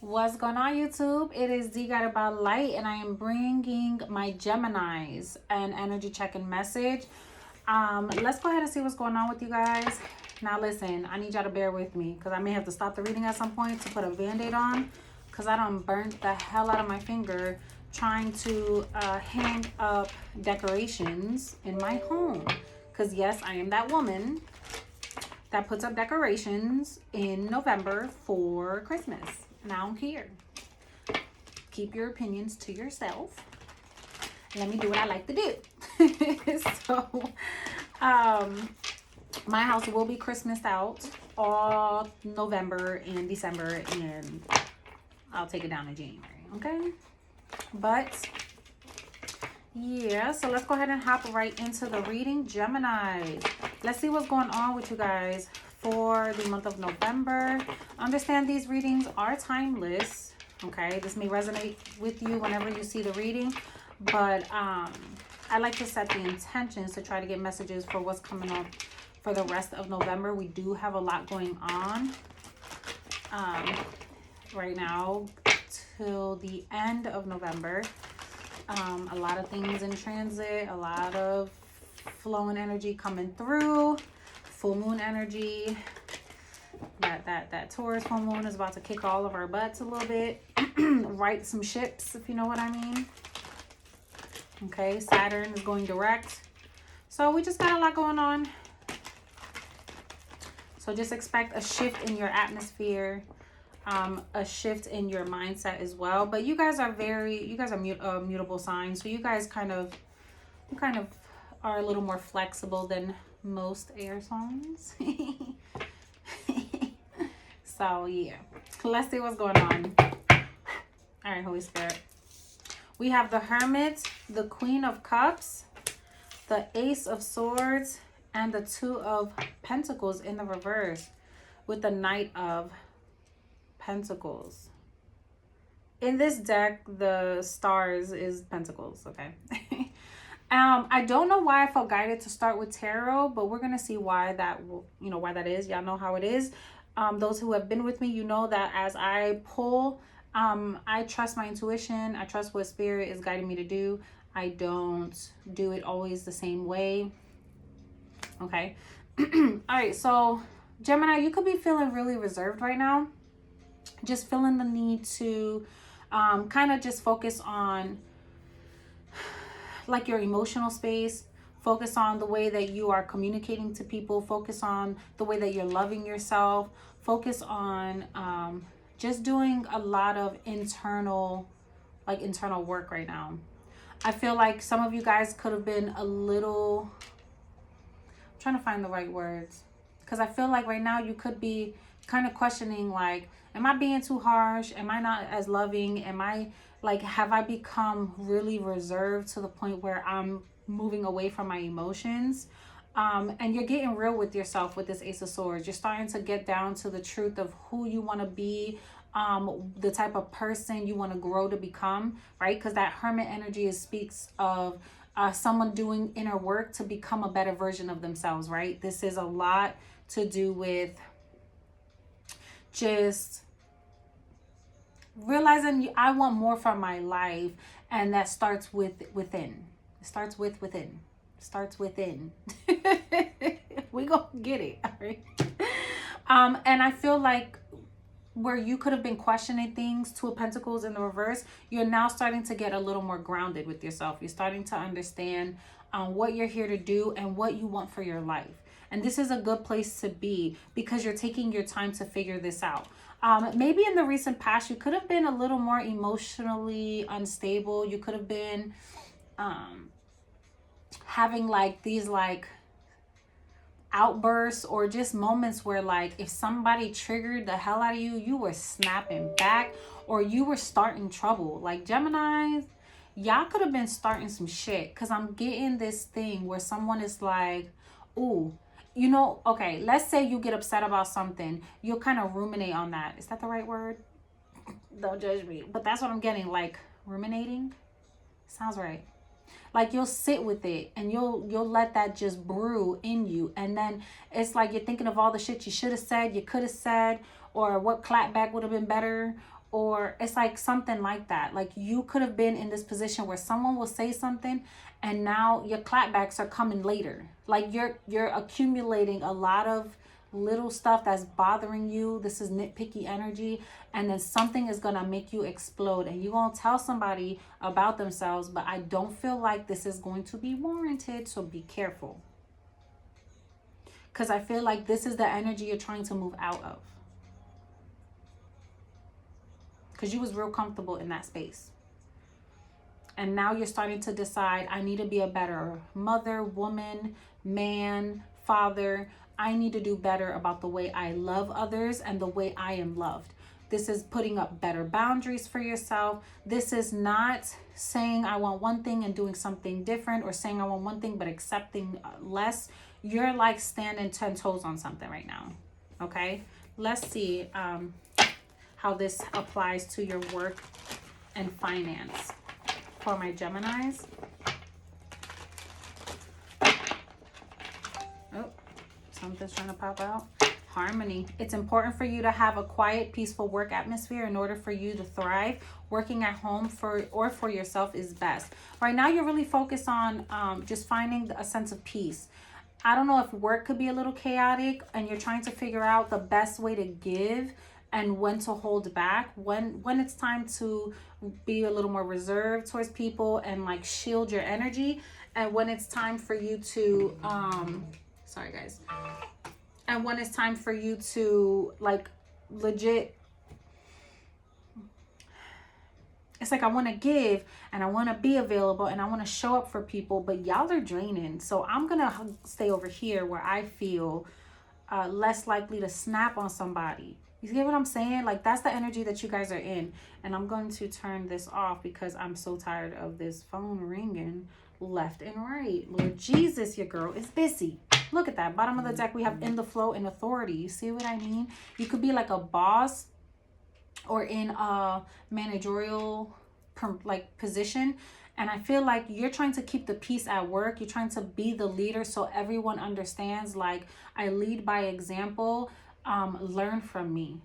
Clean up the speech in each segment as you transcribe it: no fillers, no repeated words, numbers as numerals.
What's going on, YouTube? It is Deeguidedbylight, and I am bringing my Geminis an energy check-in message. Let's go ahead and see what's going on with you guys. Now, listen, I need y'all to bear with me because I may have to stop the reading at some point to put a band-aid on because I done burnt the hell out of my finger trying to hang up decorations in my home. Because, yes, I am that woman that puts up decorations in November for Christmas. And I don't care. Keep your opinions to yourself. Let me do what I like to do. So, my house will be Christmased out all November and December, and I'll take it down in January, okay? But, yeah, so let's go ahead and hop right into the reading. Gemini, let's see what's going on with you guys for the month of November. Understand these readings are timeless, okay? This may resonate with you whenever you see the reading, but I like to set the intentions to try to get messages for what's coming up for the rest of November. We do have a lot going on right now till the end of November. A lot of things in transit, a lot of flowing energy coming through. Full moon energy. That Taurus full moon is about to kick all of our butts a little bit. Right some ships, if you know what I mean. Okay, Saturn is going direct. So we just got a lot going on. So just expect a shift in your atmosphere, a shift in your mindset as well. But you guys are mutable signs. So you guys kind of are a little more flexible than most air signs. So yeah, let's see what's going on. All right, Holy Spirit, we have the Hermit, the Queen of Cups, the Ace of Swords, and the Two of Pentacles in the reverse, with the Knight of Pentacles. In this deck, the stars is Pentacles, okay? I don't know why I felt guided to start with tarot, but we're gonna see why that is. Y'all know how it is. Those who have been with me, you know that as I pull, I trust my intuition. I trust what Spirit is guiding me to do. I don't do it always the same way. Okay. All right. So Gemini, you could be feeling really reserved right now. Just feeling the need to kind of just focus on like your emotional space, focus on the way that you are communicating to people, focus on the way that you're loving yourself, focus on just doing a lot of internal work right now. I feel like some of you guys could have been a little, I'm trying to find the right words, because I feel like right now you could be kind of questioning, like, am I being too harsh? Am I not as loving? Am I like, have I become really reserved to the point where I'm moving away from my emotions? And you're getting real with yourself with this Ace of Swords. You're starting to get down to the truth of who you want to be, the type of person you want to grow to become, right? Because that Hermit energy speaks of someone doing inner work to become a better version of themselves, right? This is a lot to do with just realizing I want more from my life, and that starts within. It starts within. Starts within. We gonna get it, all right? And I feel like where you could have been questioning things, Two of Pentacles in the reverse, you're now starting to get a little more grounded with yourself. You're starting to understand what you're here to do and what you want for your life. And this is a good place to be because you're taking your time to figure this out. Maybe in the recent past, you could have been a little more emotionally unstable. You could have been having like these like outbursts or just moments where like if somebody triggered the hell out of you, you were snapping back or you were starting trouble. Like Geminis, y'all could have been starting some shit, because I'm getting this thing where someone is like, ooh, you know, okay, let's say you get upset about something. You'll kind of ruminate on that. Is that the right word? Don't judge me. But that's what I'm getting, like ruminating. Sounds right. Like you'll sit with it and you'll let that just brew in you. And then it's like you're thinking of all the shit you should have said, you could have said, or what clapback would have been better, or it's like something like that. Like you could have been in this position where someone will say something and now your clapbacks are coming later. Like you're accumulating a lot of little stuff that's bothering you. This is nitpicky energy, and then something is gonna make you explode and you're gonna tell somebody about themselves, but I don't feel like this is going to be warranted, so be careful, because I feel like this is the energy you're trying to move out of, because you was real comfortable in that space. And now you're starting to decide, I need to be a better mother, woman, man, father. I need to do better about the way I love others and the way I am loved. This is putting up better boundaries for yourself. This is not saying I want one thing and doing something different, or saying I want one thing but accepting less. You're like standing 10 toes on something right now. Okay, let's see how this applies to your work and finance for my Geminis. Oh, something's trying to pop out. Harmony. It's important for you to have a quiet, peaceful work atmosphere in order for you to thrive. Working at home for yourself is best. Right now, you're really focused on just finding a sense of peace. I don't know if work could be a little chaotic and you're trying to figure out the best way to give and when to hold back, when it's time to be a little more reserved towards people and like shield your energy, and when it's time for you to sorry guys, and when it's time for you to like legit, it's like I want to give and I want to be available and I want to show up for people, but y'all are draining, so I'm gonna stay over here where I feel less likely to snap on somebody. You get what I'm saying? Like that's the energy that you guys are in. And I'm going to turn this off because I'm so tired of this phone ringing left and right. Lord Jesus, your girl is busy. Look at that. Bottom of the deck, we have in the flow and authority. You see what I mean? You could be like a boss or in a managerial like position. And I feel like you're trying to keep the peace at work. You're trying to be the leader so everyone understands, like, I lead by example. Learn from me.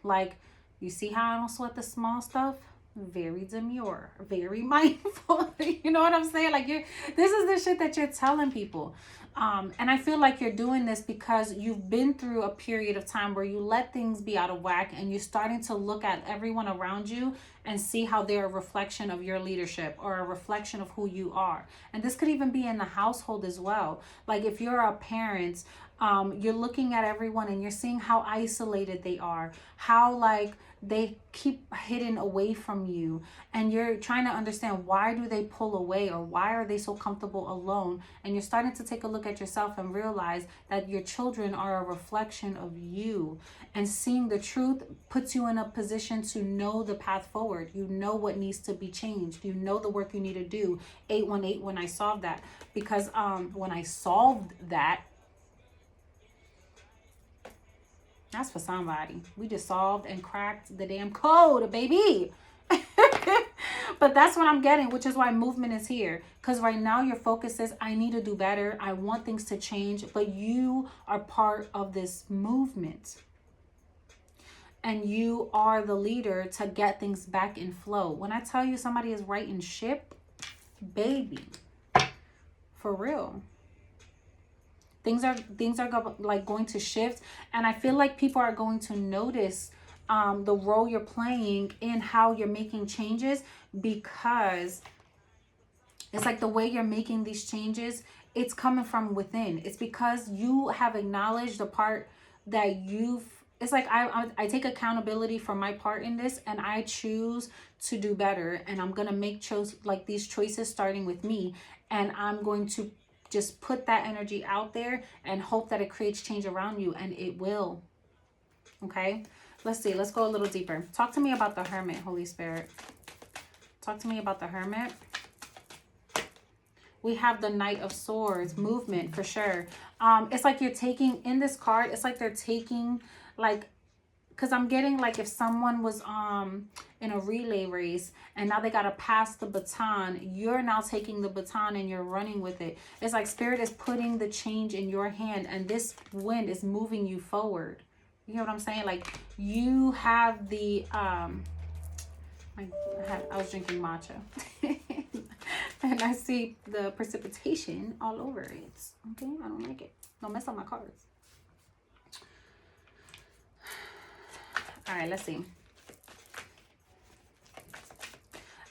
Like, you see how I don't sweat the small stuff? Very demure, very mindful. You know what I'm saying? Like, this is the shit that you're telling people. And I feel like you're doing this because you've been through a period of time where you let things be out of whack and you're starting to look at everyone around you and see how they're a reflection of your leadership or a reflection of who you are. And this could even be in the household as well. Like if you're a parent, you're looking at everyone and you're seeing how isolated they are, how like they keep hidden away from you, and you're trying to understand why do they pull away or why are they so comfortable alone. And you're starting to take a look at yourself and realize that your children are a reflection of you, and seeing the truth puts you in a position to know the path forward. You know what needs to be changed. You know the work you need to do. 818 when I solved that, because when I solved that, that's for somebody. We just solved and cracked the damn code, baby. But that's what I'm getting, which is why movement is here. Because right now your focus is, I need to do better. I want things to change. But you are part of this movement. And you are the leader to get things back in flow. When I tell you somebody is writing ship, baby, for real. Things are like going to shift, and I feel like people are going to notice the role you're playing in how you're making changes, because it's like the way you're making these changes, it's coming from within. It's because you have acknowledged the part that it's like I take accountability for my part in this, and I choose to do better, and I'm gonna make these choices starting with me, and I'm going to just put that energy out there and hope that it creates change around you, and it will. Okay, let's see. Let's go a little deeper. Talk to me about the Hermit, Holy Spirit. Talk to me about the Hermit. We have the Knight of Swords, movement for sure. It's like you're taking, in this card, it's like they're taking, like, because I'm getting like if someone was in a relay race and now they got to pass the baton, you're now taking the baton and you're running with it. It's like Spirit is putting the change in your hand, and this wind is moving you forward. You know what I'm saying? Like you have the I was drinking matcha. And I see the precipitation all over it. Okay, I don't like it. Don't mess up my cards. All right, let's see.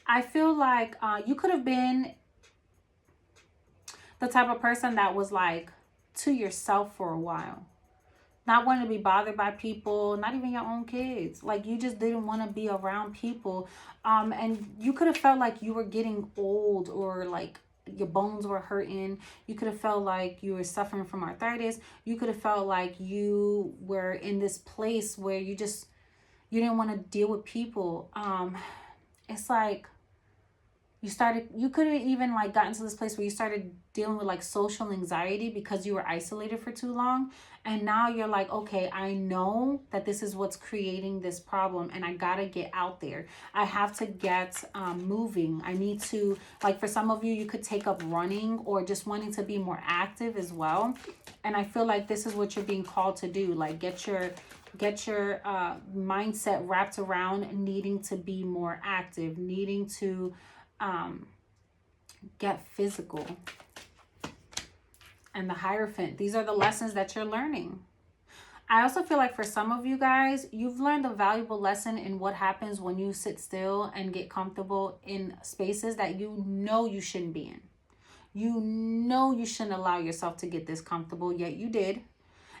I feel like you could have been the type of person that was like to yourself for a while. Not wanting to be bothered by people, not even your own kids. Like you just didn't want to be around people. And you could have felt like you were getting old, or like your bones were hurting. You could have felt like you were suffering from arthritis. You could have felt like you were in this place where you didn't want to deal with people. It's like you could have even like gotten to this place where you started dealing with like social anxiety because you were isolated for too long. And now you're like, okay, I know that this is what's creating this problem, and I gotta get out there. I have to get moving. I need to, like for some of you, you could take up running or just wanting to be more active as well. And I feel like this is what you're being called to do. Like get your mindset wrapped around needing to be more active, needing to get physical. And the Hierophant, these are the lessons that you're learning. I also feel like for some of you guys, you've learned a valuable lesson in what happens when you sit still and get comfortable in spaces that you know you shouldn't be in. You know you shouldn't allow yourself to get this comfortable, yet you did.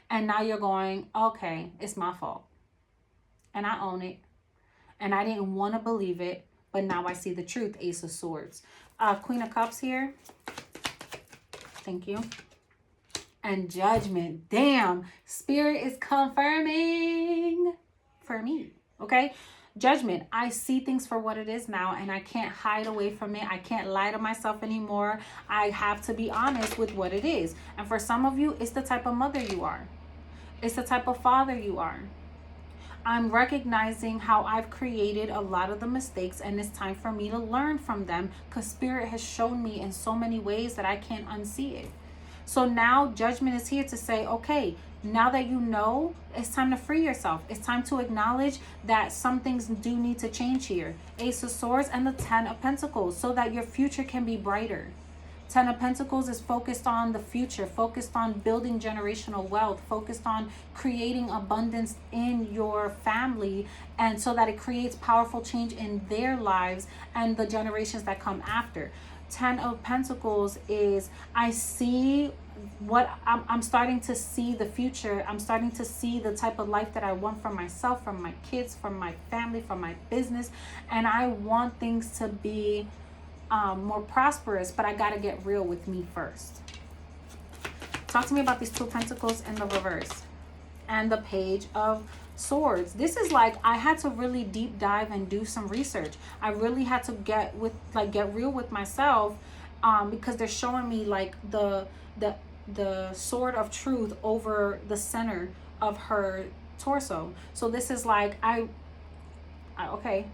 And now you're going, okay, it's my fault. And I own it. And I didn't want to believe it, but now I see the truth. Ace of Swords. Queen of Cups here. Thank you. And Judgment. Damn. Spirit is confirming for me. Okay? Judgment. I see things for what it is now, and I can't hide away from it. I can't lie to myself anymore. I have to be honest with what it is. And for some of you, it's the type of mother you are. It's the type of father you are. I'm recognizing how I've created a lot of the mistakes, and it's time for me to learn from them, because Spirit has shown me in so many ways that I can't unsee it. So now Judgment is here to say, okay, now that you know, it's time to free yourself. It's time to acknowledge that some things do need to change here. Ace of Swords and the 10 of Pentacles, so that your future can be brighter. 10 of Pentacles is focused on the future, focused on building generational wealth, focused on creating abundance in your family, and so that it creates powerful change in their lives and the generations that come after. 10 of Pentacles is, I see what I'm starting to see the future. I'm starting to see the type of life that I want for myself, for my kids, for my family, for my business. And I want things to be more prosperous, but I got to get real with me first. Talk to me about these 2 of Pentacles in the reverse and the Page of Swords. This is like, I had to really deep dive and do some research. I really had to get real with myself, because they're showing me like the sword of truth over the center of her torso. So this is like, okay,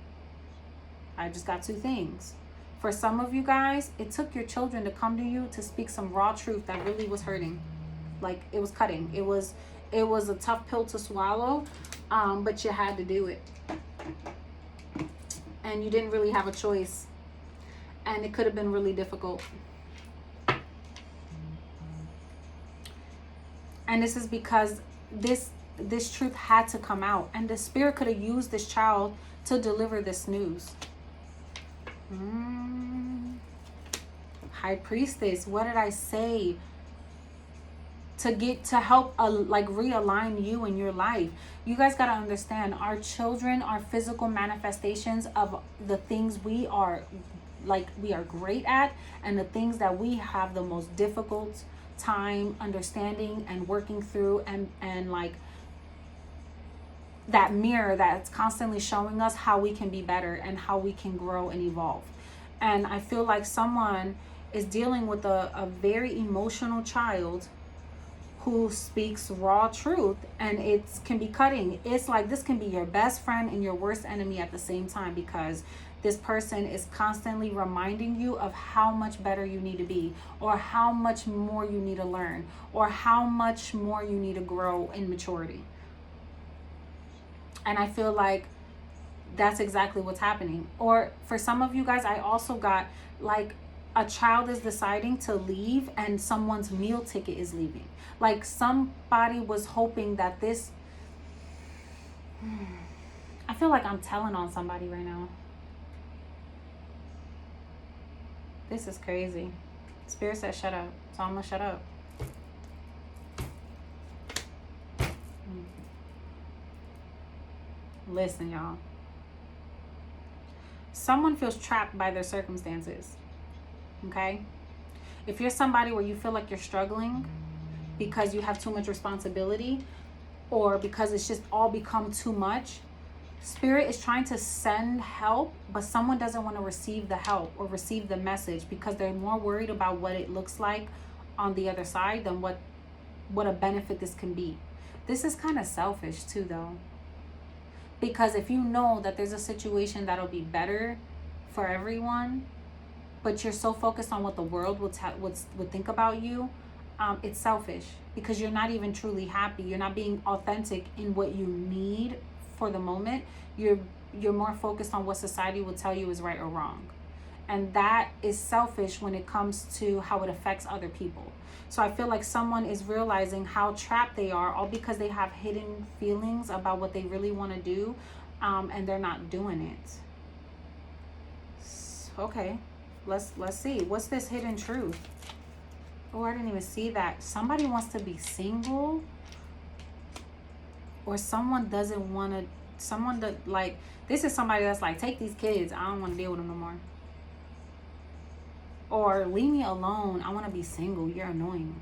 I just got 2 things. For some of you guys, it took your children to come to you to speak some raw truth that really was hurting. Like it was cutting. It was a tough pill to swallow, but you had to do it. And you didn't really have a choice. And it could have been really difficult. And this is because this truth had to come out. And the Spirit could have used this child to deliver this news. High Priestess, what did I say? To help like realign you in your life. You guys got to understand, our children are physical manifestations of the things we are great at, and the things that we have the most difficult time understanding and working through, and like that mirror that's constantly showing us how we can be better and how we can grow and evolve. And I feel like someone is dealing with a very emotional child who speaks raw truth, and it can be cutting. It's like this can be your best friend and your worst enemy at the same time, because this person is constantly reminding you of how much better you need to be, or how much more you need to learn, or how much more you need to grow in maturity. And I feel like that's exactly what's happening. Or for some of you guys, I also got like a child is deciding to leave and someone's meal ticket is leaving. Like somebody was hoping that this, I feel like I'm telling on somebody right now. This is crazy. Spirit said shut up, so I'm gonna shut up. Listen, y'all. Someone feels trapped by their circumstances. Okay? If you're somebody where you feel like you're struggling because you have too much responsibility or because it's just all become too much, Spirit is trying to send help, but someone doesn't want to receive the help or receive the message because they're more worried about what it looks like on the other side than what a benefit this can be. This is kind of selfish too, though. Because if you know that there's a situation that'll be better for everyone, but you're so focused on what the world would think about you, it's selfish because you're not even truly happy. You're not being authentic in what you need for the moment. You're more focused on what society will tell you is right or wrong. And that is selfish when it comes to how it affects other people. So I feel like someone is realizing how trapped they are, all because they have hidden feelings about what they really want to do, and they're not doing it. Okay, let's see. What's this hidden truth? Oh, I didn't even see that. Somebody wants to be single, or someone doesn't want to. Someone that like this is somebody that's like, take these kids. I don't want to deal with them no more. Or leave me alone. I want to be single. You're annoying.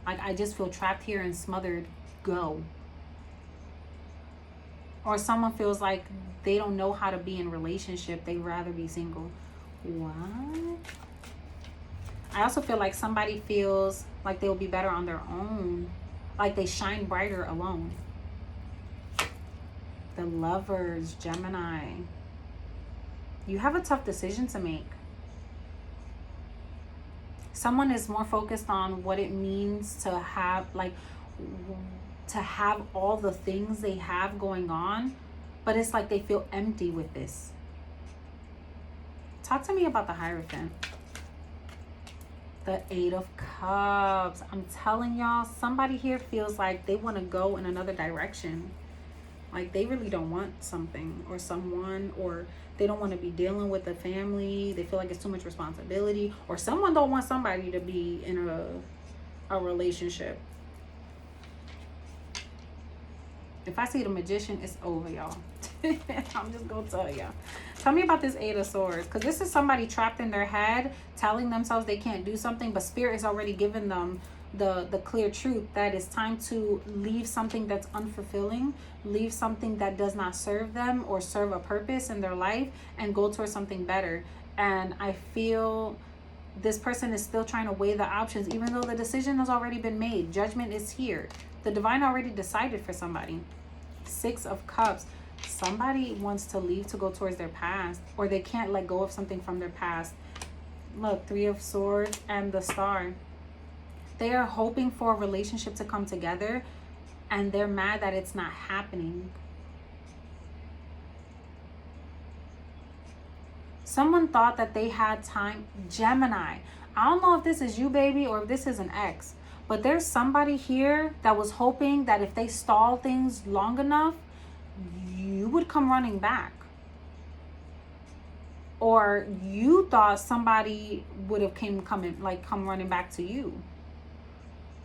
Like, I just feel trapped here and smothered. Go. Or someone feels like they don't know how to be in a relationship. They'd rather be single. What? I also feel like somebody feels like they'll be better on their own. Like they shine brighter alone. The Lovers, Gemini. You have a tough decision to make. Someone is more focused on what it means to have all the things they have going on, but it's like they feel empty with this. Talk to me about the Hierophant. The Eight of Cups. I'm telling y'all, somebody here feels like they want to go in another direction. Like they really don't want something or someone, or they don't want to be dealing with a family. They feel like it's too much responsibility, or someone don't want somebody to be in a relationship. If I see the Magician, it's over, y'all. I'm just gonna tell y'all. Tell me about this Eight of Swords, because this is somebody trapped in their head telling themselves they can't do something, but Spirit has already given them the clear truth that it's time to leave something that's unfulfilling, leave something that does not serve them or serve a purpose in their life, and go towards something better. And I feel this person is still trying to weigh the options, even though the decision has already been made. Judgment is here. The divine already decided for somebody. Six of Cups. Somebody wants to leave to go towards their past, or they can't let go of something from their past. Look, Three of Swords and the Star. They are hoping for a relationship to come together, and they're mad that it's not happening. Someone thought that they had time. Gemini. I don't know if this is you, baby, or if this is an ex, but there's somebody here that was hoping that if they stall things long enough, you would come running back. Or you thought somebody would have come running back to you.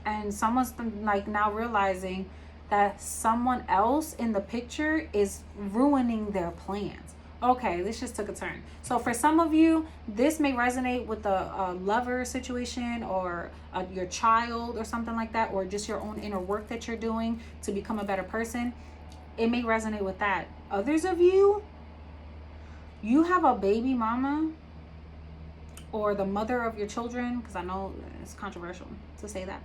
And someone's like now realizing that someone else in the picture is ruining their plans. Okay, this just took a turn. So for some of you, this may resonate with a lover situation, or your child or something like that, or just your own inner work that you're doing to become a better person. It may resonate with that. Others of you, you have a baby mama or the mother of your children, because I know it's controversial to say that,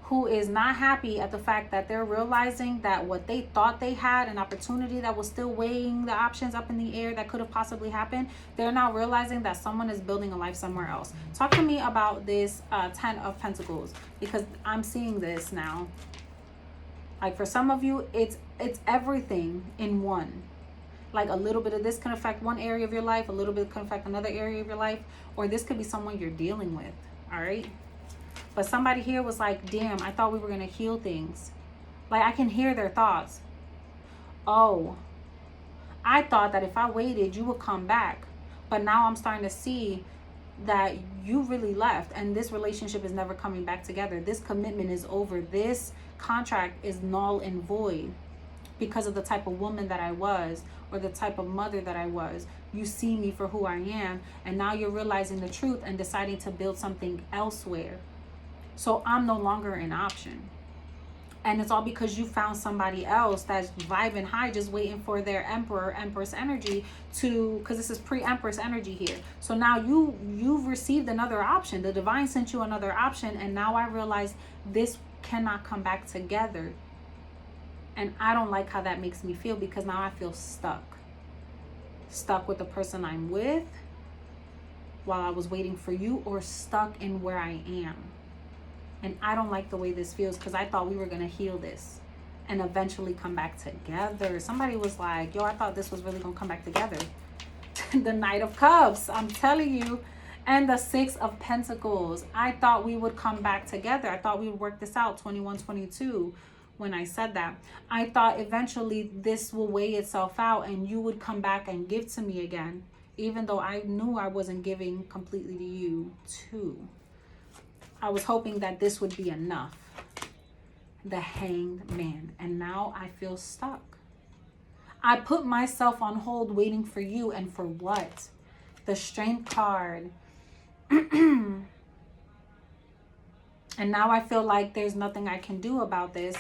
who is not happy at the fact that they're realizing that what they thought they had, an opportunity that was still weighing the options up in the air that could have possibly happened, they're now realizing that someone is building a life somewhere else. Talk to me about this Ten of Pentacles, because I'm seeing this now. Like for some of you, it's everything in one. Like a little bit of this can affect one area of your life, a little bit can affect another area of your life, or this could be someone you're dealing with. All right. But somebody here was like, damn, I thought we were going to heal things. Like, I can hear their thoughts. Oh, I thought that if I waited, you would come back. But now I'm starting to see that you really left, and this relationship is never coming back together. This commitment is over. This contract is null and void because of the type of woman that I was, or the type of mother that I was. You see me for who I am, and now you're realizing the truth and deciding to build something elsewhere. So I'm no longer an option. And it's all because you found somebody else that's vibing high, just waiting for their emperor, empress energy to, because this is pre-empress energy here. So now you've received another option. The divine sent you another option, and now I realize this cannot come back together. And I don't like how that makes me feel, because now I feel stuck. Stuck with the person I'm with while I was waiting for you, or stuck in where I am. And I don't like the way this feels, because I thought we were going to heal this and eventually come back together. Somebody was like, yo, I thought this was really going to come back together. The Knight of Cups, I'm telling you. And the Six of Pentacles. I thought we would come back together. I thought we would work this out, 21, 22, when I said that. I thought eventually this will weigh itself out and you would come back and give to me again. Even though I knew I wasn't giving completely to you too. I was hoping that this would be enough. The Hanged Man. And now I feel stuck. I put myself on hold waiting for you, and for what? The Strength card. And now I feel like there's nothing I can do about this.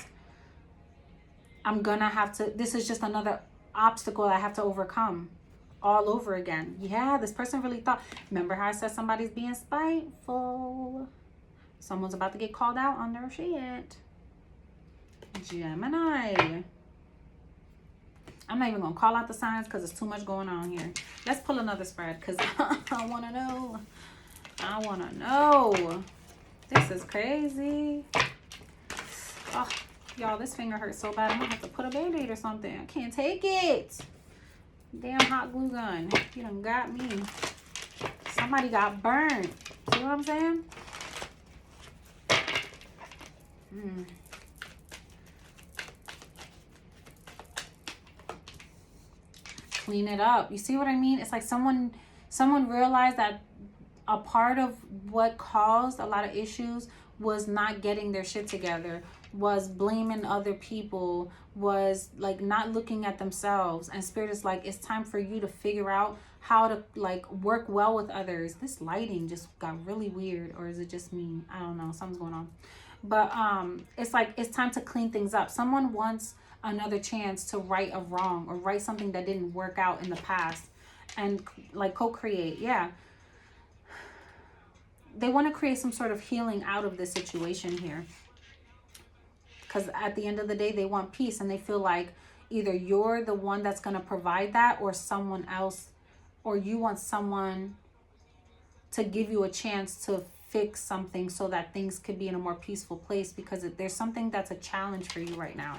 I'm gonna have to, this is just another obstacle I have to overcome all over again. Yeah, this person really thought, remember how I said somebody's being spiteful? Someone's about to get called out on their shit. Gemini. I'm not even going to call out the signs because it's too much going on here. Let's pull another spread because I want to know. I want to know. This is crazy. Oh, y'all, this finger hurts so bad. I'm going to have to put a Band-Aid or something. I can't take it. Damn hot glue gun. You done got me. Somebody got burned. See what I'm saying? Clean it up. You see what I mean? It's like someone realized that a part of what caused a lot of issues was not getting their shit together, was blaming other people, was like not looking at themselves. And Spirit is like, it's time for you to figure out how to like work well with others. This lighting just got really weird, or is it just me? I don't know. Something's going on. But it's like it's time to clean things up. Someone wants another chance to right a wrong, or right something that didn't work out in the past, and like co-create. Yeah, they want to create some sort of healing out of this situation here, because at the end of the day they want peace, and they feel like either you're the one that's going to provide that, or someone else, or you want someone to give you a chance to fix something so that things could be in a more peaceful place, because there's something that's a challenge for you right now.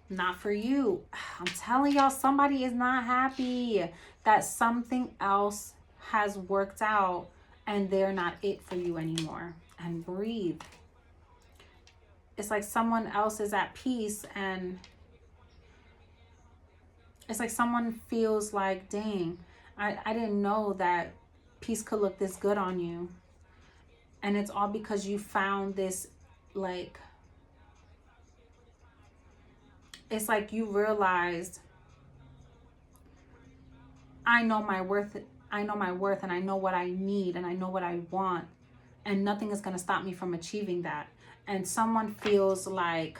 Not for you. I'm telling y'all, somebody is not happy that something else has worked out and they're not it for you anymore. And breathe. It's like someone else is at peace, and it's like someone feels like, dang, I didn't know that peace could look this good on you. And it's all because you found this, like, it's like you realized, I know my worth, and I know what I need, and I know what I want, and nothing is going to stop me from achieving that. And someone feels like,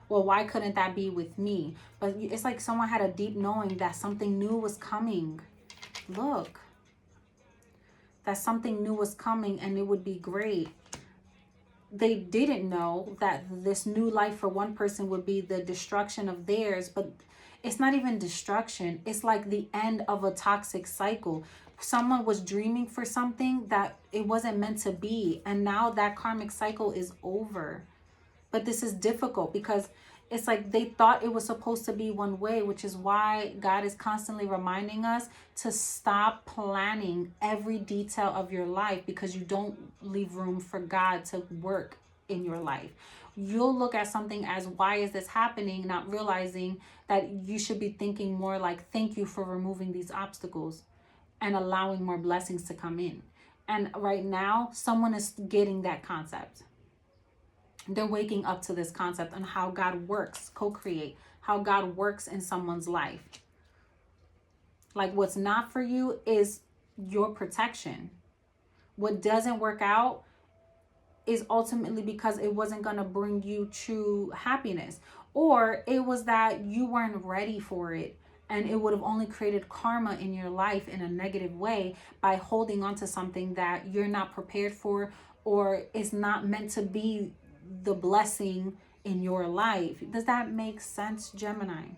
well, why couldn't that be with me? But it's like someone had a deep knowing that something new was coming. Look. That something new was coming and it would be great. They didn't know that this new life for one person would be the destruction of theirs, but it's not even destruction. It's like the end of a toxic cycle. Someone was dreaming for something that it wasn't meant to be, and now that karmic cycle is over. But this is difficult because it's like they thought it was supposed to be one way, which is why God is constantly reminding us to stop planning every detail of your life, because you don't leave room for God to work in your life. You'll look at something as, why is this happening? Not realizing that you should be thinking more like, thank you for removing these obstacles and allowing more blessings to come in. And right now, someone is getting that concept. They're waking up to this concept on how God works, co-create, how God works in someone's life. Like, what's not for you is your protection. What doesn't work out is ultimately because it wasn't going to bring you true happiness, or it was that you weren't ready for it, and it would have only created karma in your life in a negative way by holding on to something that you're not prepared for, or is not meant to be the blessing in your life. Does that make sense, Gemini?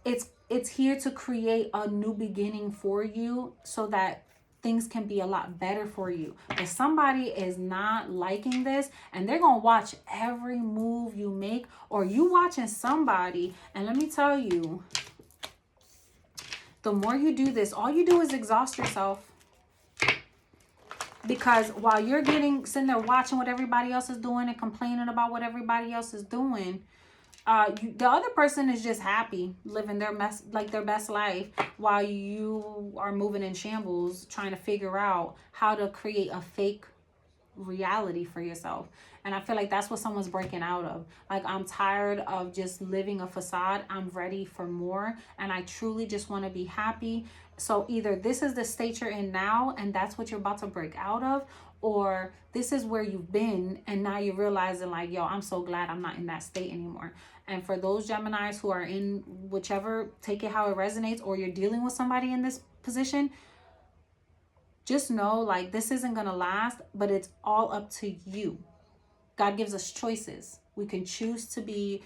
It's here to create a new beginning for you so that things can be a lot better for you. But somebody is not liking this, and they're gonna watch every move you make, or you watching somebody. And let me tell you, the more you do this, all you do is exhaust yourself. Because while you're sitting there watching what everybody else is doing and complaining about what everybody else is doing, the other person is just happy living their best life, while you are moving in shambles trying to figure out how to create a fake reality for yourself. And I feel like that's what someone's breaking out of. Like, I'm tired of just living a facade. I'm ready for more, and I truly just want to be happy. So either this is the state you're in now, and that's what you're about to break out of, or this is where you've been, and now you're realizing like, yo, I'm so glad I'm not in that state anymore. And for those Geminis who are in whichever, take it how it resonates, or you're dealing with somebody in this position, just know, like, this isn't gonna last, but it's all up to you. God gives us choices. We can choose to be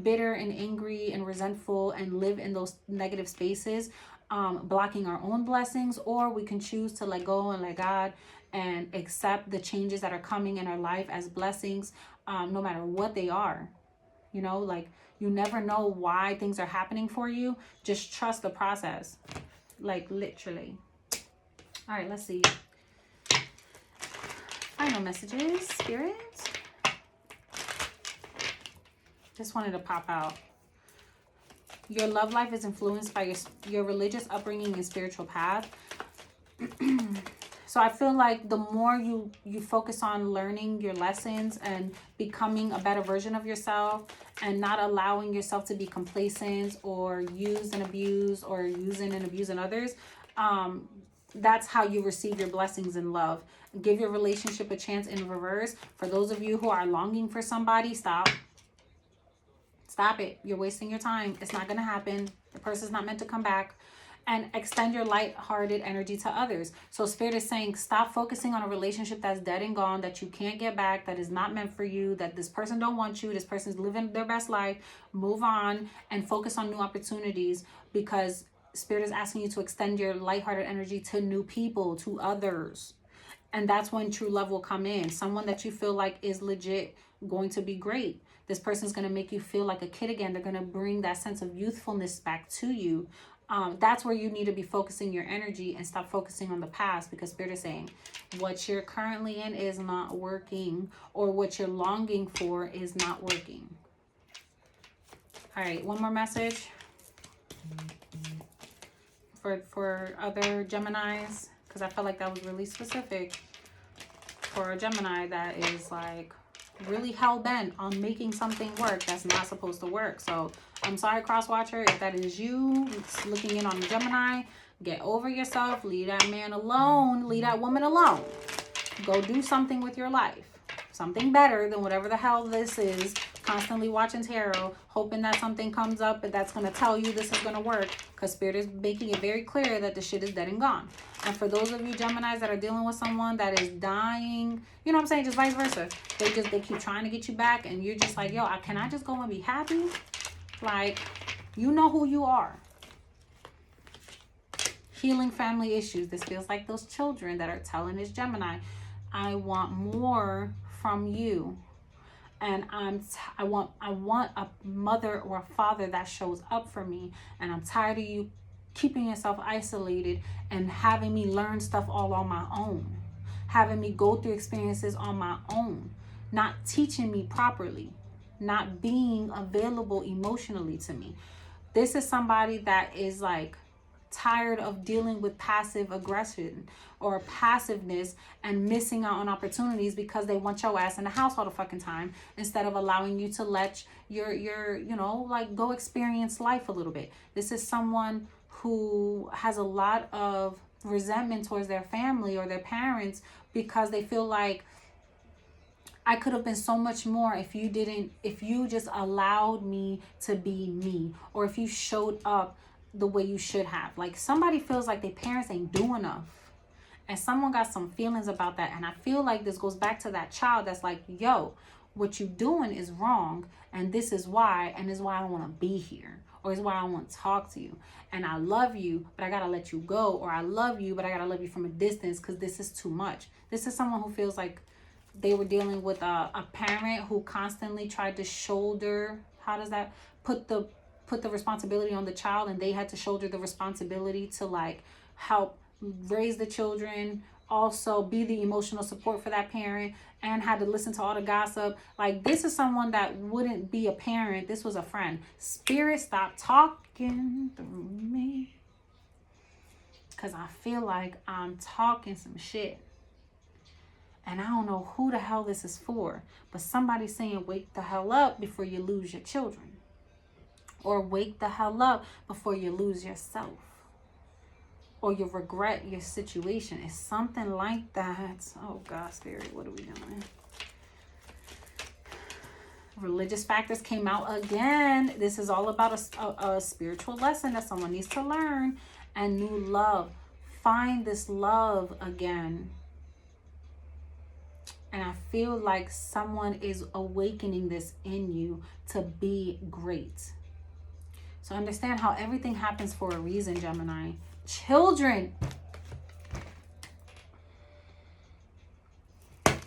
bitter and angry and resentful and live in those negative spaces, blocking our own blessings, or we can choose to let go and let God and accept the changes that are coming in our life as blessings, no matter what they are. You know, like, you never know why things are happening for you. Just trust the process, like, literally. All right, let's see. Final messages, Spirit. Just wanted to pop out. Your love life is influenced by your religious upbringing and spiritual path. So I feel like the more you focus on learning your lessons and becoming a better version of yourself, and not allowing yourself to be complacent or used and abused, or using and abusing others, that's how you receive your blessings in love. Give your relationship a chance in reverse. For those of you who are longing for somebody, stop. Stop it. You're wasting your time. It's not going to happen. The person's not meant to come back. And extend your light-hearted energy to others. So Spirit is saying, stop focusing on a relationship that's dead and gone, that you can't get back, that is not meant for you, that this person don't want you, this person's living their best life. Move on and focus on new opportunities, because Spirit is asking you to extend your lighthearted energy to new people, to others. And that's when true love will come in. Someone that you feel like is legit going to be great. This person's going to make you feel like a kid again. They're going to bring that sense of youthfulness back to you. That's where you need to be focusing your energy, and stop focusing on the past, because Spirit is saying what you're currently in is not working, or what you're longing for is not working. All right, one more message for other Geminis, because I felt like that was really specific for a Gemini that is like really hell-bent on making something work that's not supposed to work. So I'm sorry, cross-watcher, if that is you looking in on a Gemini, get over yourself. Leave that man alone. Leave that woman alone. Go do something with your life. Something better than whatever the hell this is. Constantly watching tarot, hoping that something comes up and that's going to tell you this is going to work, because Spirit is making it very clear that the shit is dead and gone. And for those of you Geminis that are dealing with someone that is dying, you know what I'm saying, just vice versa. They keep trying to get you back, and you're just like, yo, can I just go and be happy? Like, you know who you are. Healing family issues. This feels like those children that are telling this Gemini, I want more from you. And I want a mother or a father that shows up for me. And I'm tired of you keeping yourself isolated and having me learn stuff all on my own, having me go through experiences on my own, not teaching me properly, not being available emotionally to me. This is somebody that is like tired of dealing with passive aggression or passiveness and missing out on opportunities because they want your ass in the house all the fucking time, instead of allowing you to let your you know, like, go experience life a little bit. This is someone who has a lot of resentment towards their family or their parents because they feel like, I could have been so much more if you just allowed me to be me, or if you showed up the way you should have. Like, somebody feels like their parents ain't doing enough, and someone got some feelings about that. And I feel like this goes back to that child that's like, yo, what you doing is wrong, and this is why, and this is why I don't want to be here, or is why I want to talk to you. And I love you, but I gotta let you go, or I love you, but I gotta love you from a distance because this is too much. This is someone who feels like they were dealing with a parent who constantly tried to shoulder, how does that, put the responsibility on the child, and they had to shoulder the responsibility to like help raise the children, also be the emotional support for that parent, and had to listen to all the gossip. Like, this is someone that wouldn't be a parent. This was a friend. Spirit, stop talking through me, because I feel like I'm talking some shit. And I don't know who the hell this is for, but somebody's saying, wake the hell up before you lose your children. Or wake the hell up before you lose yourself. Or you regret your situation. It's something like that. Oh God, Spirit, what are we doing? Religious factors came out again. This is all about a spiritual lesson that someone needs to learn. And new love. Find this love again. And I feel like someone is awakening this in you to be great. So understand how everything happens for a reason, Gemini. Children.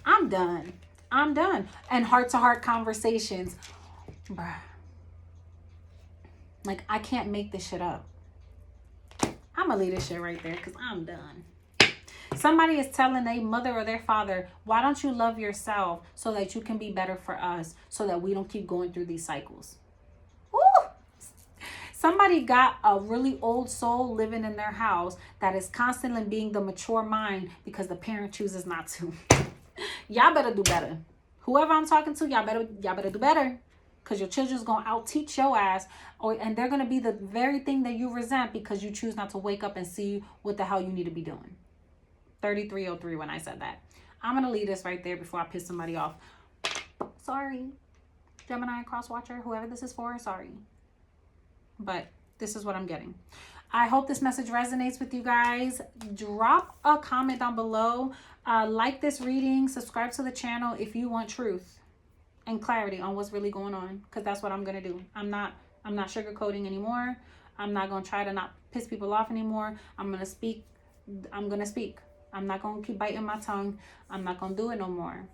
I'm done. And heart-to-heart conversations. Bruh. Like, I can't make this shit up. I'm going to leave this shit right there because I'm done. Somebody is telling their mother or their father, why don't you love yourself so that you can be better for us, so that we don't keep going through these cycles. Ooh. Somebody got a really old soul living in their house that is constantly being the mature mind because the parent chooses not to. Y'all better do better. Whoever I'm talking to, y'all better do better. Because your children's going to out-teach your ass. And they're going to be the very thing that you resent because you choose not to wake up and see what the hell you need to be doing. 3303 when I said that. I'm going to leave this right there before I piss somebody off. Sorry. Gemini, cross-watcher, whoever this is for, sorry. But this is what I'm getting. I hope this message resonates with you guys. Drop a comment down below. Like this reading. Subscribe to the channel if you want truth and clarity on what's really going on. Because that's what I'm going to do. I'm not sugarcoating anymore. I'm not going to try to not piss people off anymore. I'm going to speak. I'm going to speak. I'm not going to keep biting my tongue. I'm not going to do it no more.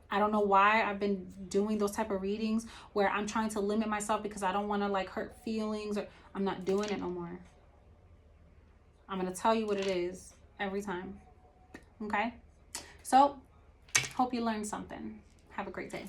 I don't know why I've been doing those type of readings where I'm trying to limit myself because I don't want to like hurt feelings, or I'm not doing it no more. I'm going to tell you what it is every time. Okay? So, hope you learned something. Have a great day.